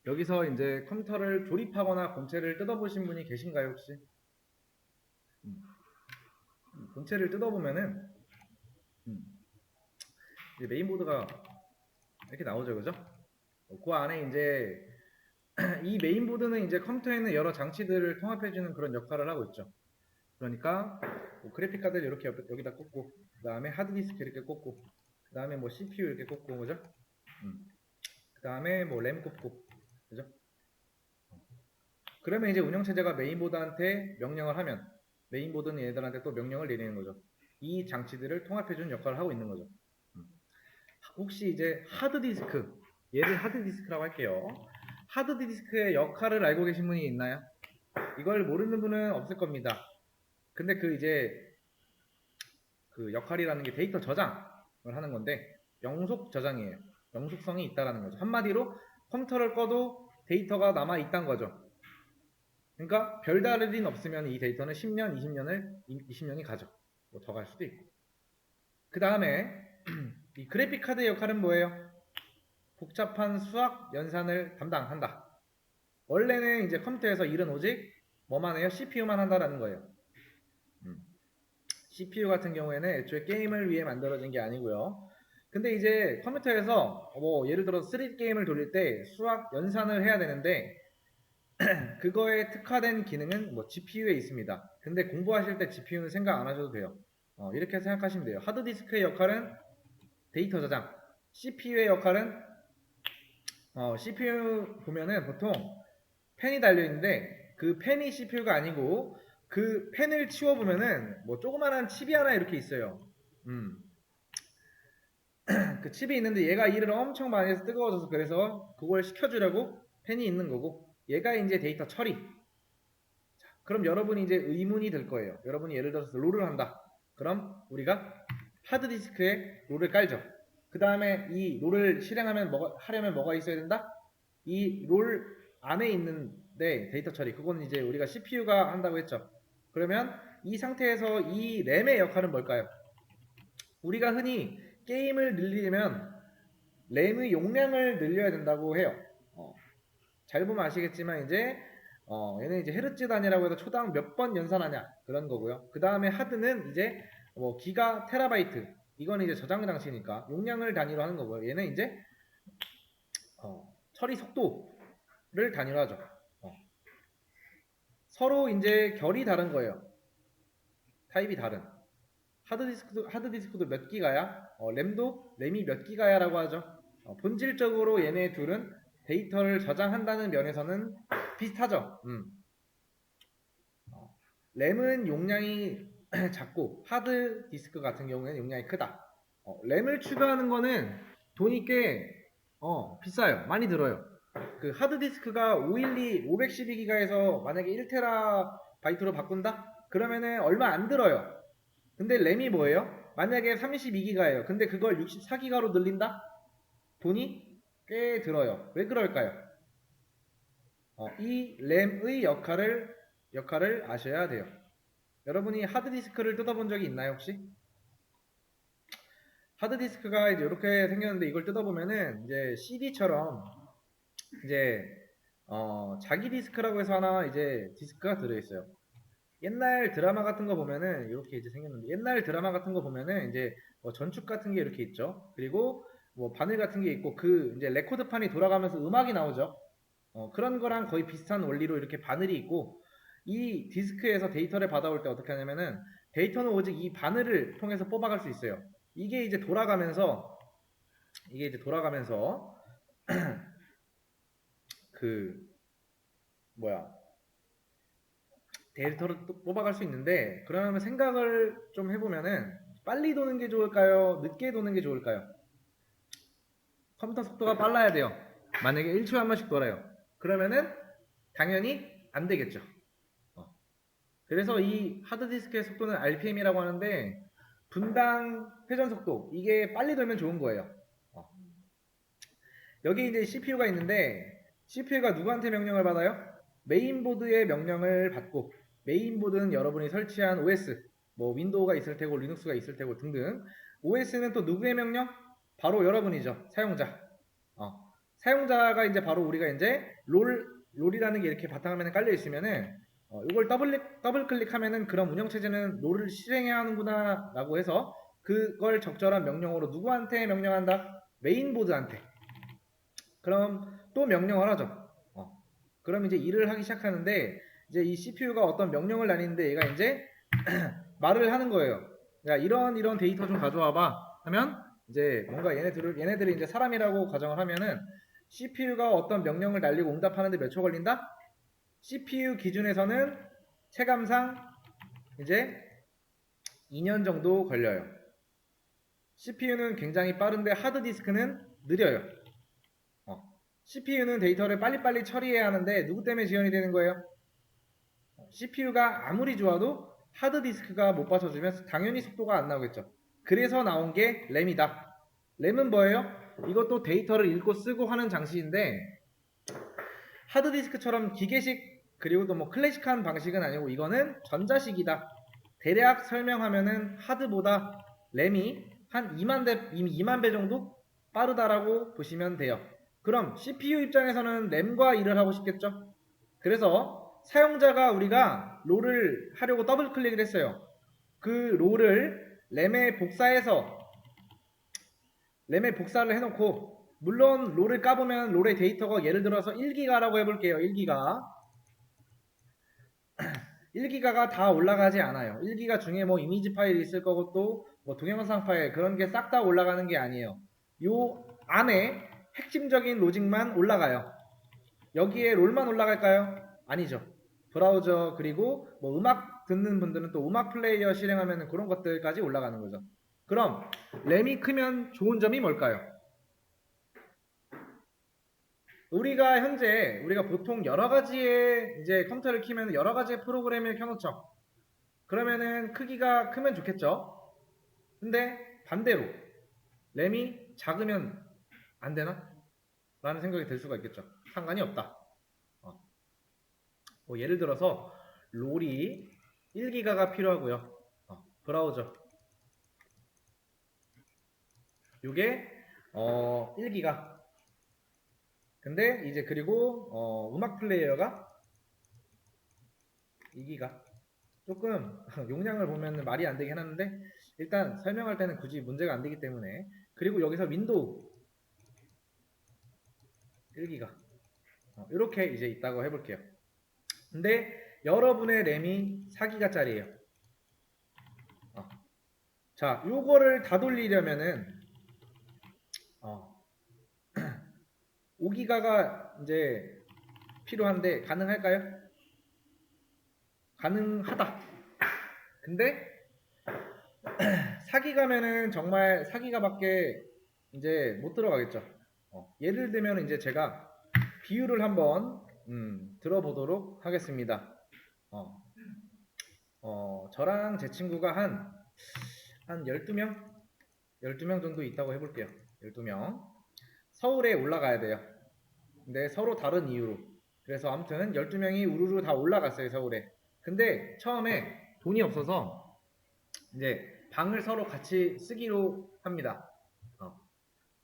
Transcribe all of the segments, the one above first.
여기서 이제 컴퓨터를 조립하거나 본체를 뜯어보신 분이 계신가요, 혹시? 본체를 뜯어보면은, 이제 메인보드가 이렇게 나오죠, 그죠? 그 안에 이제, 이 메인보드는 이제 컴퓨터에 있는 여러 장치들을 통합해주는 그런 역할을 하고 있죠. 그러니까, 뭐 그래픽카드를 이렇게 여기다 꽂고, 그 다음에 하드디스크 이렇게 꽂고, 그 다음에 뭐 CPU 이렇게 꽂고, 그죠? 그 다음에 뭐 램 꽂고, 그죠? 그러면 이제 운영체제가 메인보드한테 명령을 하면 메인보드는 얘들한테 또 명령을 내리는 거죠. 이 장치들을 통합해주는 역할을 하고 있는 거죠. 혹시 이제 하드디스크, 얘를 하드디스크라고 할게요. 하드디스크의 역할을 알고 계신 분이 있나요? 이걸 모르는 분은 없을 겁니다. 근데 그 이제 그 역할이라는 게 데이터 저장을 하는 건데 영속 저장이에요. 영속성이 있다라는 거죠. 한마디로 컴퓨터를 꺼도 데이터가 남아 있다는 거죠. 그러니까 별다를 일 없으면 이 데이터는 10년, 20년이 가죠. 뭐 더 갈 수도 있고. 그 다음에 이 그래픽 카드의 역할은 뭐예요? 복잡한 수학 연산을 담당한다. 원래는 이제 컴퓨터에서 일은 오직 뭐만 해요? CPU만 한다라는 거예요. CPU 같은 경우에는 애초에 게임을 위해 만들어진 게 아니고요. 근데 이제 컴퓨터에서 뭐 예를 들어 3D 게임을 돌릴 때 수학 연산을 해야 되는데 그거에 특화된 기능은 뭐 GPU에 있습니다. 근데 공부하실 때 GPU는 생각 안 하셔도 돼요. 이렇게 생각하시면 돼요. 하드디스크의 역할은 데이터 저장, CPU의 역할은 CPU 보면은 보통 펜이 달려있는데 그 펜이 CPU가 아니고 그 펜을 치워보면은 뭐 조그만한 칩이 하나 이렇게 있어요. 그 칩이 있는데 얘가 일을 엄청 많이 해서 뜨거워져서 그래서 그걸 식혀주려고 펜이 있는 거고 얘가 이제 데이터 처리. 그럼 여러분이 이제 의문이 들 거예요. 여러분이 예를 들어서 롤을 한다. 그럼 우리가 하드디스크에 롤을 깔죠. 그 다음에 이 롤을 실행하면 하려면 뭐가 있어야 된다? 이 롤 안에 있는데 데이터 처리. 그건 이제 우리가 CPU가 한다고 했죠. 그러면 이 상태에서 이 램의 역할은 뭘까요? 우리가 흔히 게임을 늘리려면 램의 용량을 늘려야 된다고 해요. 잘 보면 아시겠지만 이제 얘는 이제 헤르츠 단위라고 해서 초당 몇 번 연산하냐 그런 거고요. 그 다음에 하드는 이제 뭐 기가 테라바이트 이건 이제 저장 장치니까 용량을 단위로 하는 거고요. 얘는 이제 처리 속도를 단위로 하죠. 서로 이제 결이 다른 거예요. 타입이 다른. 하드디스크도 몇 기가야? 램이 몇 기가야라고 하죠. 본질적으로 얘네 둘은 데이터를 저장한다는 면에서는 비슷하죠. 램은 용량이 작고 하드디스크 같은 경우에는 용량이 크다. 램을 추가하는 거는 돈이 꽤 비싸요. 많이 들어요. 그 하드디스크가 512, 512기가에서 만약에 1테라바이트로 바꾼다? 그러면은 얼마 안 들어요. 근데 램이 뭐예요? 만약에 32기가예요. 근데 그걸 64기가로 늘린다? 돈이 꽤 들어요. 왜 그럴까요? 이 램의 역할을 아셔야 돼요. 여러분이 하드디스크를 뜯어본 적이 있나요, 혹시? 하드디스크가 이제 이렇게 생겼는데 이걸 뜯어보면은 이제 CD처럼 이제 자기 디스크라고 해서 하나 이제 디스크가 들어있어요. 옛날 드라마 같은 거 보면은 이렇게 이제 생겼는데 옛날 드라마 같은 거 보면은 이제 뭐 전축 같은 게 이렇게 있죠. 그리고 뭐 바늘 같은 게 있고 그 이제 레코드판이 돌아가면서 음악이 나오죠. 그런 거랑 거의 비슷한 원리로 이렇게 바늘이 있고 이 디스크에서 데이터를 받아올 때 어떻게 하냐면은 데이터는 오직 이 바늘을 통해서 뽑아갈 수 있어요. 이게 이제 돌아가면서 그 뭐야 데이터를 또 뽑아갈 수 있는데 그러면 생각을 좀 해보면은 빨리 도는 게 좋을까요? 늦게 도는 게 좋을까요? 컴퓨터 속도가 빨라야 돼요. 만약에 1초에 한 번씩 돌아요. 그러면은 당연히 안 되겠죠. 그래서 이 하드디스크의 속도는 RPM이라고 하는데 분당 회전 속도 이게 빨리 돌면 좋은 거예요. 여기 이제 CPU가 있는데 CPU가 누구한테 명령을 받아요? 메인보드의 명령을 받고 메인보드는 여러분이 설치한 OS 뭐 윈도우가 있을 테고 리눅스가 있을 테고 등등 OS는 또 누구의 명령? 바로 여러분이죠. 사용자. 사용자가 이제 바로 우리가 이제 롤이라는 게 이렇게 바탕화면에 깔려 있으면은 이걸 더블 클릭하면은 그럼 운영체제는 롤을 실행해야 하는구나 라고 해서 그걸 적절한 명령어로 누구한테 명령한다? 메인보드한테. 그럼 또 명령을 하죠. 그럼 이제 일을 하기 시작하는데 이제 이 CPU가 어떤 명령을 날리는데 얘가 이제 말을 하는 거예요. 야, 이런 데이터 좀 가져와봐 하면 이제 뭔가 얘네들이 이제 사람이라고 가정을 하면은 CPU가 어떤 명령을 날리고 응답하는데 몇 초 걸린다? CPU 기준에서는 체감상 이제 2년 정도 걸려요. CPU는 굉장히 빠른데 하드디스크는 느려요. CPU는 데이터를 빨리빨리 처리해야 하는데 누구 때문에 지연이 되는 거예요? CPU가 아무리 좋아도 하드디스크가 못 받쳐주면 당연히 속도가 안 나오겠죠. 그래서 나온 게 램이다. 램은 뭐예요? 이것도 데이터를 읽고 쓰고 하는 장치인데 하드디스크처럼 기계식 그리고 또 뭐 클래식한 방식은 아니고 이거는 전자식이다. 대략 설명하면은 하드보다 램이 한 2만 배 정도 빠르다라고 보시면 돼요. 그럼 CPU 입장에서는 램과 일을 하고 싶겠죠? 그래서 사용자가 우리가 롤을 하려고 더블 클릭을 했어요. 그 롤을 램에 복사를 해놓고 물론 롤을 까보면 롤의 데이터가 예를 들어서 1기가라고 해볼게요. 1기가 1기가가 다 올라가지 않아요. 1기가 중에 뭐 이미지 파일이 있을 거고 또 뭐 동영상 파일 그런 게 싹 다 올라가는 게 아니에요. 요 안에 핵심적인 로직만 올라가요. 여기에 롤만 올라갈까요? 아니죠. 브라우저 그리고 뭐 음악 듣는 분들은 또 음악 플레이어 실행하면 그런 것들까지 올라가는 거죠. 그럼 램이 크면 좋은 점이 뭘까요? 우리가 보통 여러 가지의 이제 컴퓨터를 키면 여러 가지의 프로그램을 켜놓죠. 그러면은 크기가 크면 좋겠죠. 근데 반대로 램이 작으면 안 되나? 라는 생각이 들 수가 있겠죠. 상관이 없다. 뭐 예를 들어서 롤이 1기가가 필요하고요. 브라우저 요게 1기가 근데 이제 그리고 음악 플레이어가 2기가 조금 용량을 보면 말이 안 되긴 하는데 일단 설명할 때는 굳이 문제가 안 되기 때문에 그리고 여기서 윈도우 1기가 이렇게 이제 있다고 해볼게요. 근데 여러분의 램이 4기가짜리예요. 자, 요거를 다 돌리려면은 5기가가 이제 필요한데 가능할까요? 가능하다. 근데 4기가면은 정말 4기가밖에 이제 못 들어가겠죠. 예를 들면 이제 제가 비율을 한번 들어보도록 하겠습니다. 저랑 제 친구가 한 12명? 12명 정도 있다고 해볼게요. 12명. 서울에 올라가야 돼요. 근데 서로 다른 이유로. 그래서 아무튼 12명이 우르르 다 올라갔어요, 서울에. 근데 처음에 돈이 없어서 이제 방을 서로 같이 쓰기로 합니다.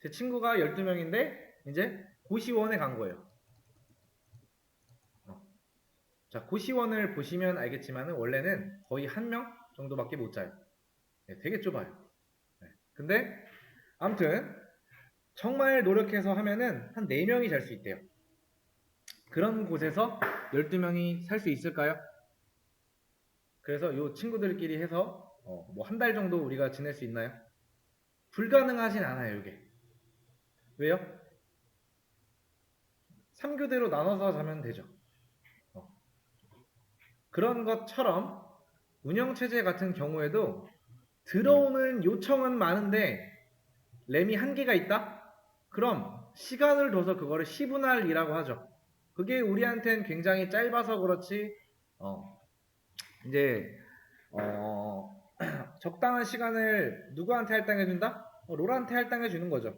제 친구가 12명인데 이제 고시원에 간 거예요. 자, 고시원을 보시면 알겠지만 원래는 거의 한 명 정도밖에 못 자요. 네, 되게 좁아요. 네. 근데 아무튼 정말 노력해서 하면은 한 4명이 잘 수 있대요. 그런 곳에서 12명이 살 수 있을까요? 그래서 요 친구들끼리 해서 뭐 한 달 정도 우리가 지낼 수 있나요? 불가능하진 않아요, 이게. 왜요? 3교대로 나눠서 자면 되죠. 그런 것처럼 운영체제 같은 경우에도 들어오는 요청은 많은데 램이 한계가 있다? 그럼 시간을 둬서 그거를 10분할이라고 하죠. 그게 우리한테는 굉장히 짧아서 그렇지 이제 적당한 시간을 누구한테 할당해준다? 롤한테 할당해주는 거죠.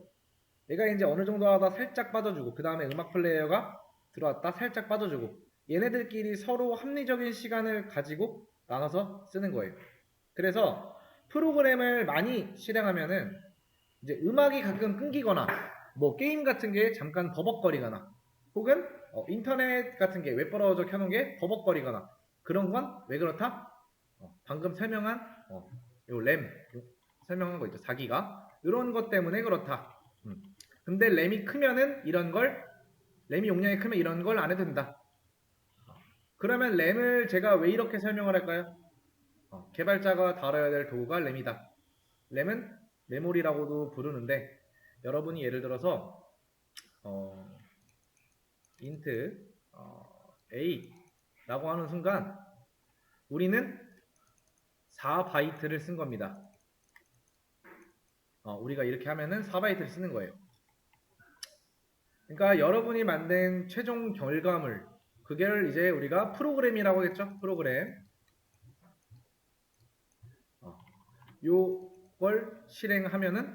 얘가 이제 어느 정도 하다 살짝 빠져주고 그 다음에 음악 플레이어가 들어왔다 살짝 빠져주고 얘네들끼리 서로 합리적인 시간을 가지고 나눠서 쓰는 거예요. 그래서 프로그램을 많이 실행하면은 이제 음악이 가끔 끊기거나 뭐 게임 같은 게 잠깐 버벅거리거나 혹은 인터넷 같은 게 웹브라우저 켜놓은 게 버벅거리거나 그런 건 왜 그렇다? 방금 설명한 요 램 설명한 거 있죠. 4기가 이런 것 때문에 그렇다. 근데 램이 크면은 이런 걸 램이 용량이 크면 이런 걸 안 해도 된다. 그러면 램을 제가 왜 이렇게 설명을 할까요? 개발자가 다뤄야 될 도구가 램이다. 램은 메모리라고도 부르는데 여러분이 예를 들어서 int a라고 하는 순간 우리는 4바이트를 쓴 겁니다. 우리가 이렇게 하면은 4바이트를 쓰는 거예요. 그러니까 여러분이 만든 최종 결과물 그걸 이제 우리가 프로그램이라고 하겠죠. 프로그램 요걸 실행하면은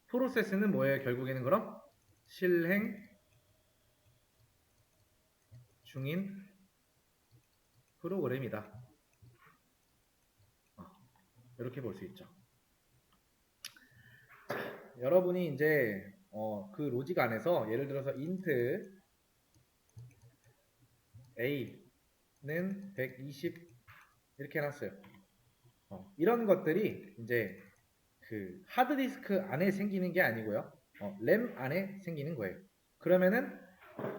프로세스는 뭐예요? 결국에는 그럼 실행 중인 프로그램이다. 이렇게 볼 수 있죠. 여러분이 이제 그 로직 안에서 예를 들어서 int a는 120 이렇게 해놨어요. 이런 것들이 이제 그 하드디스크 안에 생기는 게 아니고요. 램 안에 생기는 거예요. 그러면은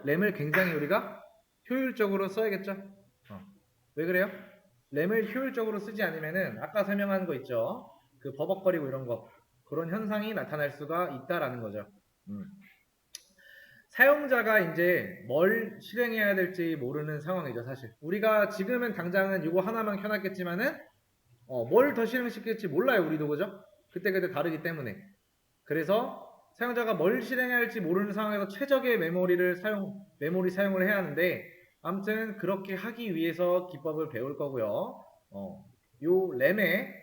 램을 굉장히 우리가 효율적으로 써야겠죠. 왜 그래요? 램을 효율적으로 쓰지 않으면은 아까 설명한 거 있죠. 그 버벅거리고 이런 거 그런 현상이 나타날 수가 있다라는 거죠. 사용자가 이제 뭘 실행해야 될지 모르는 상황이죠, 사실. 우리가 지금은 당장은 이거 하나만 켜놨겠지만은 뭘 더 실행시킬지 몰라요, 우리도 그죠? 그때그때 다르기 때문에. 그래서 사용자가 뭘 실행해야 할지 모르는 상황에서 최적의 메모리 사용을 해야 하는데 아무튼 그렇게 하기 위해서 기법을 배울 거고요. 요 램의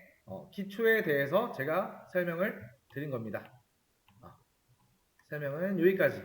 기초에 대해서 제가 설명을 드린 겁니다. 설명은 여기까지.